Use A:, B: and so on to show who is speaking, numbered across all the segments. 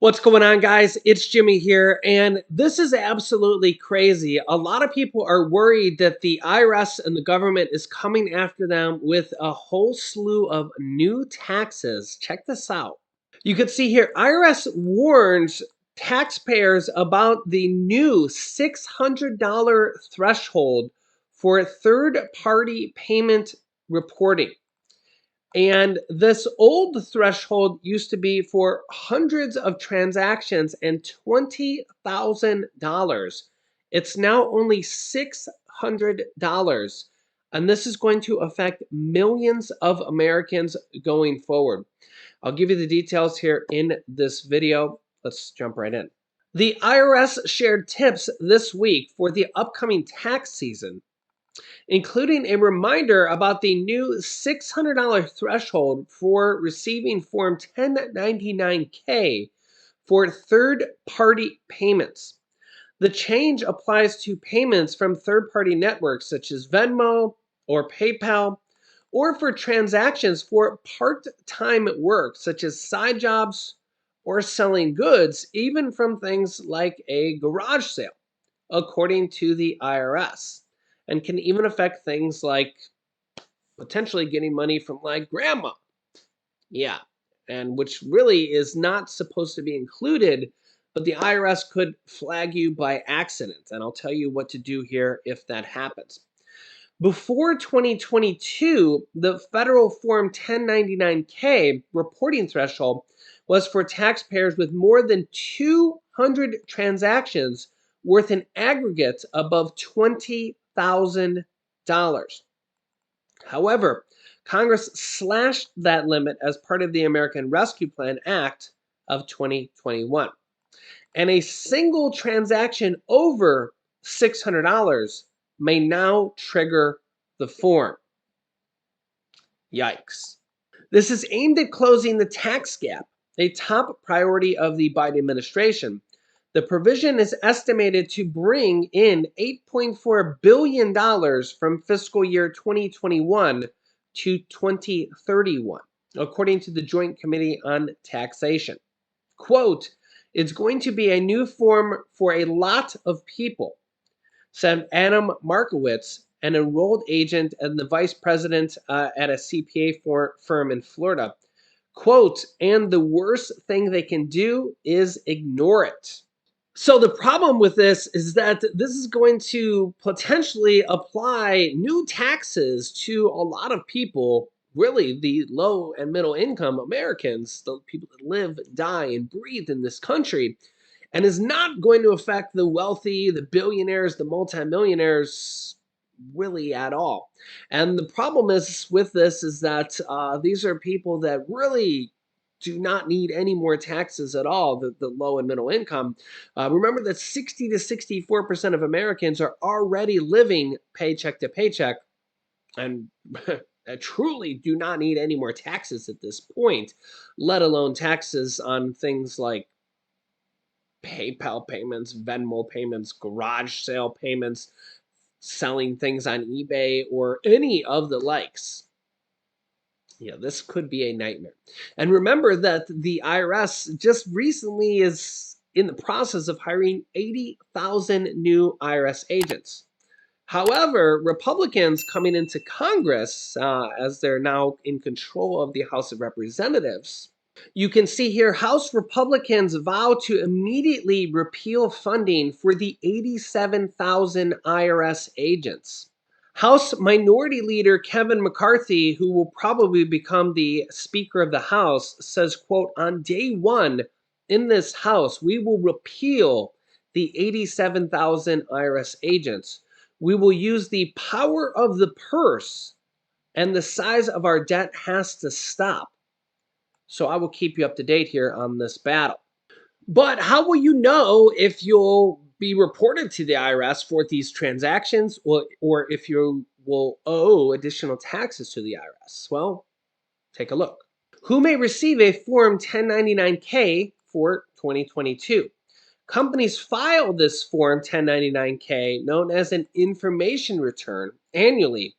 A: What's going on, guys? It's Jimmy here, and this is absolutely crazy. A lot of people are worried that the IRS and the government is coming after them with a whole slew of new taxes. Check this out. You can see here IRS warns taxpayers about the new $600 threshold for third-party payment reporting. And this old threshold used to be for hundreds of transactions and $20,000. It's now only $600. And this is going to affect millions of Americans going forward. I'll give you the details here in this video. Let's jump right in. The IRS shared tips this week for the upcoming tax season, including a reminder about the new $600 threshold for receiving Form 1099-K for third-party payments. The change applies to payments from third-party networks such as Venmo or PayPal, or for transactions for part-time work such as side jobs or selling goods, even from things like a garage sale, according to the IRS, and can even affect things like potentially getting money from like grandma. Yeah, and which really is not supposed to be included, but the IRS could flag you by accident. And I'll tell you what to do here if that happens. Before 2022, the federal Form 1099-K reporting threshold was for taxpayers with more than 200 transactions worth an aggregate above $20,000. However, Congress slashed that limit as part of the American Rescue Plan Act of 2021. And a single transaction over $600 may now trigger the form. Yikes. This is aimed at closing the tax gap, a top priority of the Biden administration. The provision is estimated to bring in $8.4 billion from fiscal year 2021 to 2031, according to the Joint Committee on Taxation. Quote, "It's going to be a new form for a lot of people," said Adam Markowitz, an enrolled agent and the vice president at a CPA firm in Florida. Quote, "And the worst thing they can do is ignore it." So the problem with this is that this is going to potentially apply new taxes to a lot of people, really the low and middle income Americans, the people that live, die, and breathe in this country, and is not going to affect the wealthy, the billionaires, the multimillionaires really at all. And the problem is with this is that these are people that really do not need any more taxes at all, the low and middle income. Remember that 60 to 64% of Americans are already living paycheck to paycheck and truly do not need any more taxes at this point, let alone taxes on things like PayPal payments, Venmo payments, garage sale payments, selling things on eBay, or any of the likes. Yeah, this could be a nightmare. And remember that the IRS just recently is in the process of hiring 80,000 new IRS agents. However, Republicans coming into Congress, as they're now in control of the House of Representatives, you can see here House Republicans vow to immediately repeal funding for the 87,000 IRS agents. House Minority Leader Kevin McCarthy, who will probably become the Speaker of the House, says, quote, "On day one in this House, we will repeal the 87,000 IRS agents. We will use the power of the purse, and the size of our debt has to stop." So I will keep you up to date here on this battle. But how will you know if you'll be reported to the IRS for these transactions, or if you will owe additional taxes to the IRS? Well, take a look. Who may receive a Form 1099-K for 2022? Companies file this Form 1099-K, known as an information return, annually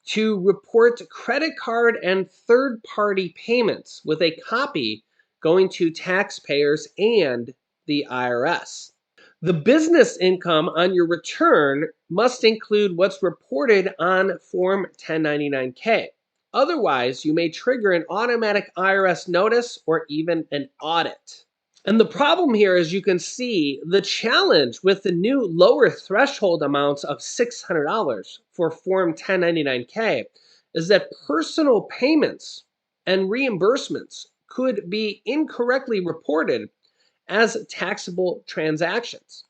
A: to report credit card and third-party payments, with a copy going to taxpayers and the IRS. The business income on your return must include what's reported on Form 1099-K. Otherwise, you may trigger an automatic IRS notice or even an audit. And the problem here, as you can see, the challenge with the new lower threshold amounts of $600 for Form 1099-K is that personal payments and reimbursements could be incorrectly reported as taxable transactions.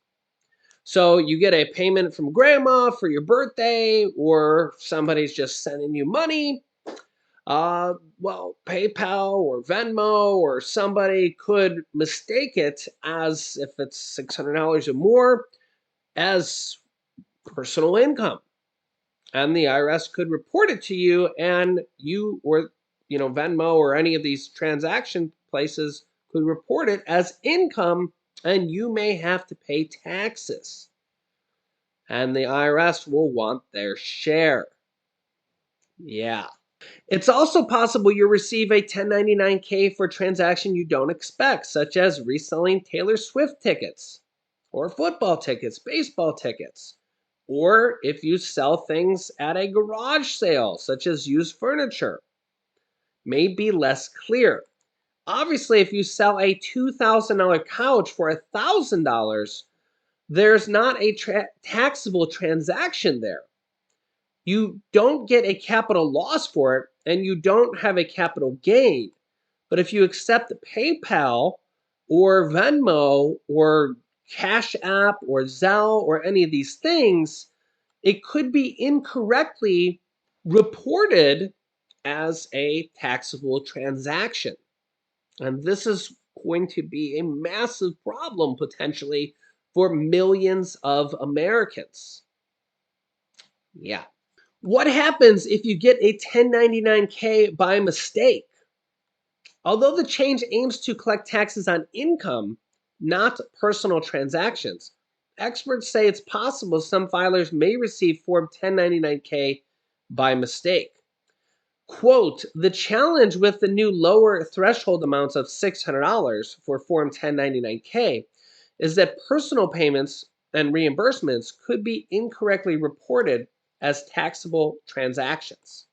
A: So you get a payment from grandma for your birthday, or somebody's just sending you money. Well, PayPal or Venmo or somebody could mistake it as, if it's $600 or more, as personal income. And the IRS could report it to you, and you or Venmo or any of these transaction places could report it as income, and you may have to pay taxes. And the IRS will want their share. Yeah. It's also possible you'll receive a 1099-K for a transaction you don't expect, such as reselling Taylor Swift tickets, or football tickets, baseball tickets, or if you sell things at a garage sale, such as used furniture. May be less clear. Obviously, if you sell a $2,000 couch for $1,000, there's not a taxable transaction there. You don't get a capital loss for it, and you don't have a capital gain. But if you accept PayPal or Venmo or Cash App or Zelle or any of these things, it could be incorrectly reported as a taxable transaction. And this is going to be a massive problem potentially for millions of Americans. Yeah. What happens if you get a 1099-K by mistake? Although the change aims to collect taxes on income, not personal transactions, experts say it's possible some filers may receive Form 1099-K by mistake. Quote, the challenge with the new lower threshold amounts of $600 for Form 1099-K is that personal payments and reimbursements could be incorrectly reported as taxable transactions.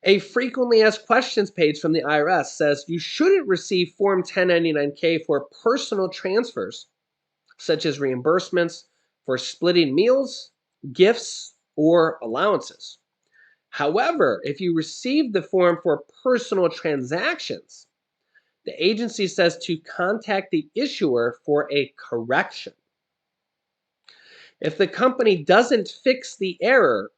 A: A frequently asked questions page from the IRS says you shouldn't receive Form 1099-K for personal transfers, such as reimbursements for splitting meals, gifts, or allowances. However, if you receive the form for personal transactions, the agency says to contact the issuer for a correction. If the company doesn't fix the error,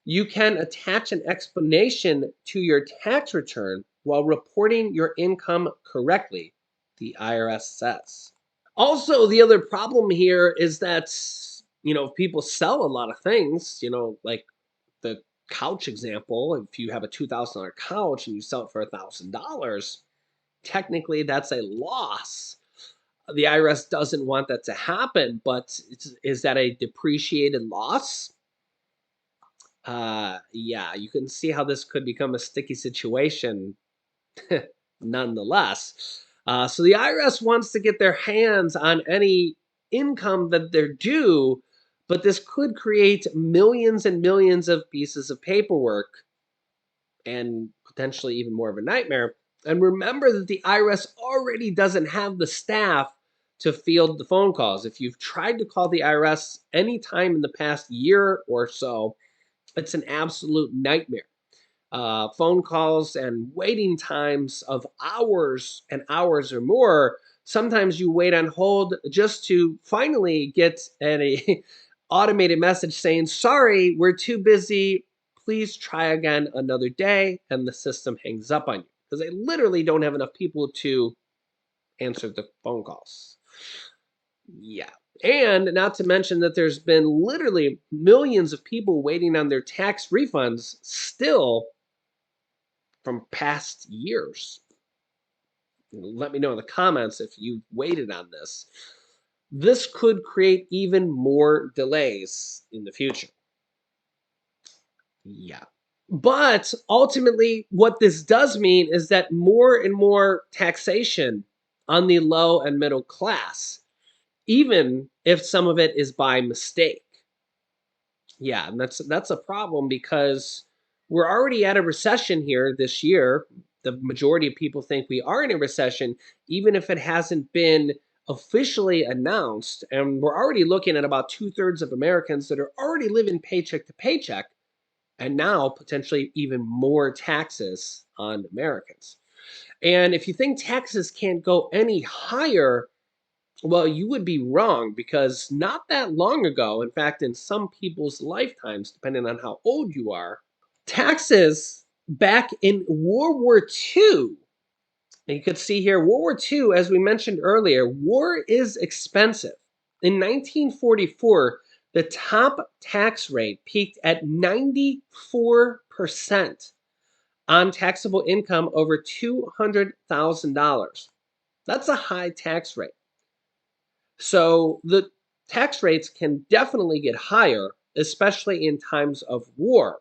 A: you can attach an explanation to your tax return while reporting your income correctly, the IRS says. Also, the other problem here is that, people sell a lot of things, like the couch example. If you have a $2,000 couch and you sell it for $1,000, technically that's a loss. The IRS doesn't want that to happen, but is that a depreciated loss? Yeah, you can see how this could become a sticky situation nonetheless. So the IRS wants to get their hands on any income that they're due, but this could create millions and millions of pieces of paperwork and potentially even more of a nightmare. And remember that the IRS already doesn't have the staff to field the phone calls. If you've tried to call the IRS anytime in the past year or so, it's an absolute nightmare. Phone calls and waiting times of hours and hours or more. Sometimes you wait on hold just to finally get an automated message saying, sorry, we're too busy. Please try again another day. And the system hangs up on you because they literally don't have enough people to answer the phone calls. Yeah. And not to mention that there's been literally millions of people waiting on their tax refunds still from past years. Let me know in the comments if you've waited on this. This could create even more delays in the future. Yeah. But ultimately, what this does mean is that more and more taxation on the low and middle class, even if some of it is by mistake. Yeah, and that's a problem because we're already at a recession here this year. The majority of people think we are in a recession, even if it hasn't been officially announced. And we're already looking at about two-thirds of Americans that are already living paycheck to paycheck, and now potentially even more taxes on Americans. And if you think taxes can't go any higher, well, you would be wrong because not that long ago, in fact, in some people's lifetimes, depending on how old you are, taxes back in World War II, and you could see here, World War II, as we mentioned earlier, war is expensive. In 1944, the top tax rate peaked at 94% on taxable income over $200,000. That's a high tax rate. So the tax rates can definitely get higher, especially in times of war.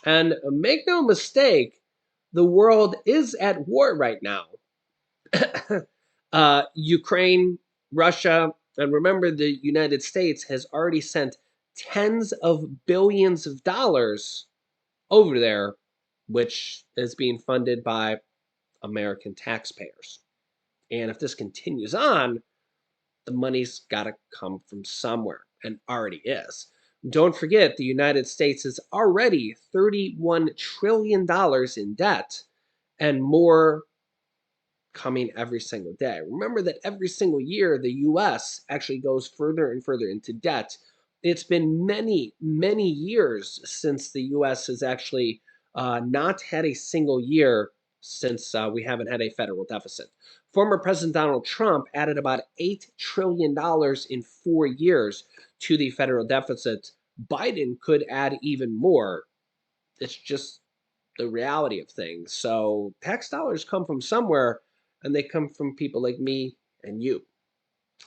A: And make no mistake, the world is at war right now. Ukraine, Russia, and remember the United States has already sent tens of billions of dollars over there, which is being funded by American taxpayers. And if this continues on, the money's got to come from somewhere and already is. Don't forget, the United States is already $31 trillion in debt and more coming every single day. Remember that every single year, the US actually goes further and further into debt. It's been many, many years since the US has actually not had a single year since we haven't had a federal deficit. Former President Donald Trump added about $8 trillion in 4 years to the federal deficit. Biden could add even more. It's just the reality of things. So tax dollars come from somewhere, and they come from people like me and you.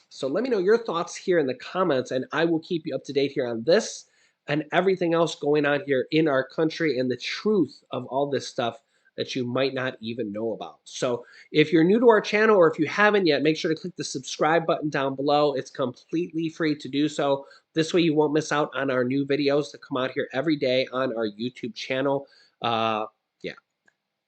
A: So let me know your thoughts here in the comments, and I will keep you up to date here on this and everything else going on here in our country and the truth of all this stuff that you might not even know about. So if you're new to our channel or if you haven't yet, make sure to click the subscribe button down below. It's completely free to do so. This way you won't miss out on our new videos that come out here every day on our YouTube channel. Yeah,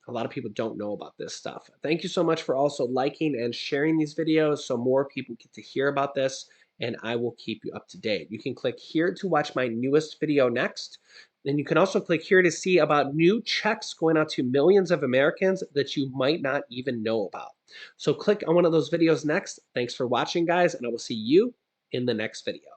A: a lot of people don't know about this stuff. Thank you so much for also liking and sharing these videos so more people get to hear about this, and I will keep you up to date. You can click here to watch my newest video next. And you can also click here to see about new checks going out to millions of Americans that you might not even know about. So click on one of those videos next. Thanks for watching, guys, and I will see you in the next video.